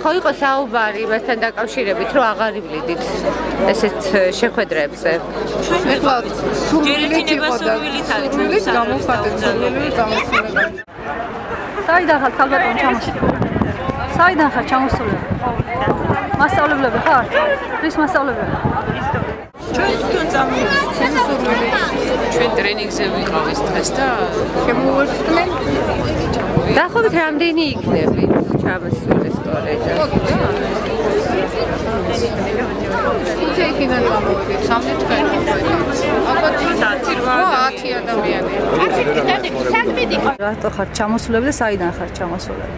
ხო იყო საუბარი მასთან დაკავშირებით, რომ აღარ ივლიდით ესეთ შეხვედრებზე. ეხლა სურვილით იყო და სურვილით გამოვხატეთ სურვილი გამოსულება. საიდან ხარ ქალბატონო ჩამოსული? საიდან ხარ ჩამოსული? მასწავლებლები ხარ? რის მასწავლებლები? ჩვენ თქვენ წამოვიდეთ ჩემი სურვილი. ჩვენ ტრენინგზე ვიყავით დღეს და შემოვერთდნენ. დაახლოებით რამდენი იქნებით ჩამოსული სკოლაზე? ხუთი იქიდან წამოვიდეთ, სამი თქვენ. ალბათ 10 ადამიანი. რატო ხარ ჩამოსულები და საიდან ხარ ჩამოსულები?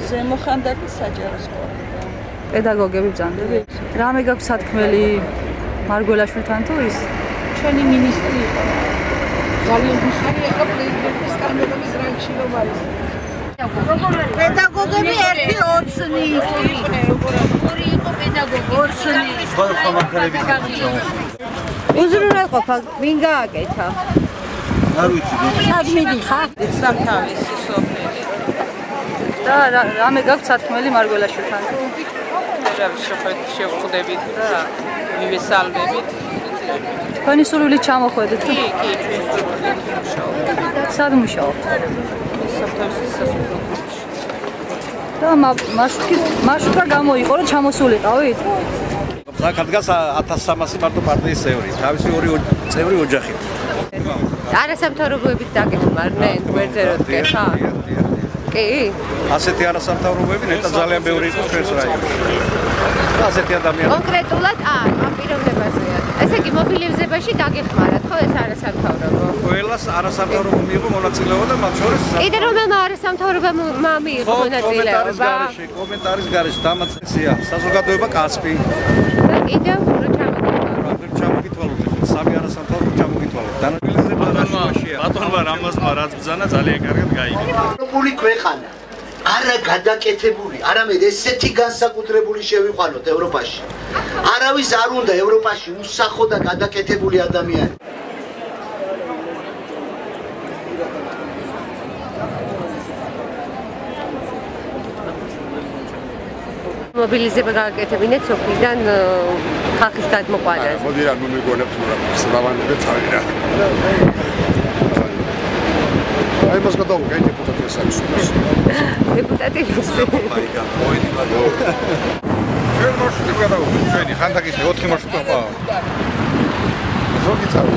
ზემო ხანდაკის საჯარო სკოლა. პედაგოგები ბრძანდები? რამე გაქვს სათქმელი მარგველაშვილთან თუ ის? ჩვენი მინისტრი იყო. ძალიან მიხარი ახლა პრეზიდენტის კანდიდატის რანგში რომ არის. პედაგოგები 1-20 იყო. ორი იყო პედაგოგი. 20. სხვა მანქანები უზრუნველყოფა ვინ გააკეთა? არ ვიცი. სად მიდიხარ? სამთავისი სოფელი. და რამე გაქვს სათქმელი მარგველაშვილთან თუ? შევხვდებით და მივესალმებით. თქვენი სურვილი ჩამოხვედით? კი, ჩვენ სურვილით ვმუშაობთ. სად მუშაობთ? სამთავისის სასოფლო. და მარშრუტი გამოიყო რომ ჩამოსულიყავით? აქ დგას 1300 მარტო პარტიის წევრი, თავისი ორი წევრი ოჯახით. არასამთავრობოებით დაგეხმარნენ გვერდზე რო დგეხა? კი? ასეთი არასამთავრობოები ნეტა ძალიან ბევრი იყო ჩვენს რაიონში. ასეთი ადამიანი. კონკრეტულად ამ პიროვნებაზეა. ესე იგი მობილიზებაში დაგეხმარათ, ხო ეს არასამთავრობო? ყველას არასამთავრობო მიიღო მონაწილეობა და მათ შორის კიდე რომელმა არასამთავრობომ მიიღო მონაწილეობა? კომენტარის გარეშე დამატებია საზოგადოება კასპი. და კიდევ რო ჩამოგითვალოთ, სამი არასამთავრობო ჩამოგითვალოთ. დანაკლისება დაშუაშია. ბატონმა რამაზმა რაც ბრძანა ძალიან კარგად გაიგო. ევროპული ქვეყანა არა გადაკეთებული, არამედ ესეთი განსაკუთრებული შევიყვანოთ ევროპაში. არავის არ უნდა ევროპაში უსახო და გადაკეთებული ადამიანი. მობილიზება გააკეთებინეთ სოფლიდან ხალხის გადმოყვანაზე. მოდი რა მიგონებთ რა სლავანები თავი რა. აი მას გადავუკე დეპუტატი საქმეში. დეპუტატი ვისი? აიგა, მოიდი ბატონო. ჩვენ მარშრუტი გადავუკე, ჩვენი ხანდაკის 4 მარშრუტი ყო. ზოგი წავი.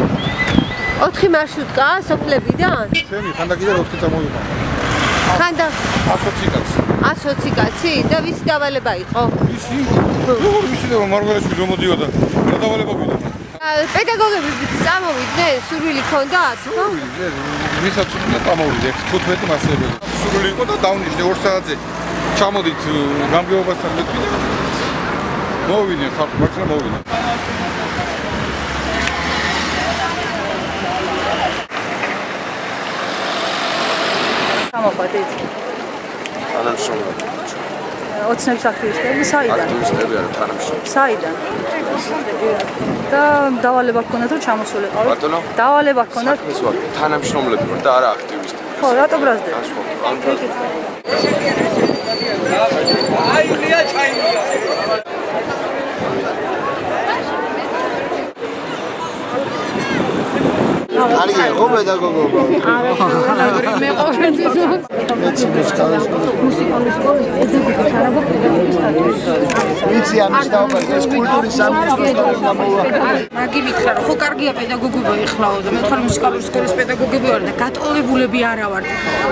4 მარშრუტკა სოფლებიდან? ჩვენი ხანდაკიდან 4 წამოვიდა. ხანდა 120 კაცი. 120 კაცი და ვისი დავალება იყო? ისი? ვისი და მარგველაშვილი რომ მოდიოდა. დავალება გვიდა. პედაგოგები წამოვიდნენ, სურვილი ჰქონდათ, ხო? ვისაც წამოვიდნენ 15 მასწავლებელი. სურვილი იყო და დავნიშნე 2 საათზე. ჩამოდით გამგეობასთან მეთქი და მოვიდნენ ხალხი, მართლა მოვიდნენ. ჩამოყვეთით. თანამშრომლები. ოცნების აქტივისტები საიდან? აქტივისტები არა თანამშრომლები. საიდან? და დავალება გქონდათ რომ ჩამოსულიყავით? ბატონო? დავალება გქონდათ? თანამშრომლები ვარ და არა აქტივისტები. ხო, რატო ბრაზდეთ? აილია ჩაიმია. კარგია, ხო პედაგოგო? მე ყოველთვის ვიცი ამის დაუბარი, ეს კულტურის სამინისტროს გამოვა. მაგი მითხრა რომ ხო კარგია პედაგოგობა ეხლაო და მე ხარ მუსიკალური სკოლის პედაგოგები ვარ და გატოლებულები არა ვარ.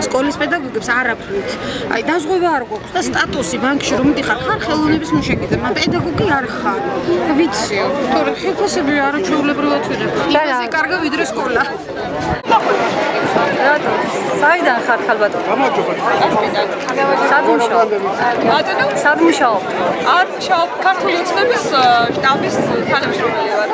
სკოლის პედაგოგებს არაფრით. აი დაზღვევა არ გვაქვს და სტატუსი ბანკში რომ მიდიხარ ხარ ხელოვნების მუშაკი და პედაგოგი არ ხარ. ვიცი, თორე ხელფასები არაჩვეულებრივად ვიღებ. იმაზე კარგა ვიდრე სკოლა. რატო? საიდან ხარ ხალბატონო? სად მუშაობ? ბატონო? სად მუშაობ? არ მუშაობ ქართული ოცნების შტაბის თანამშრომელი ვარ.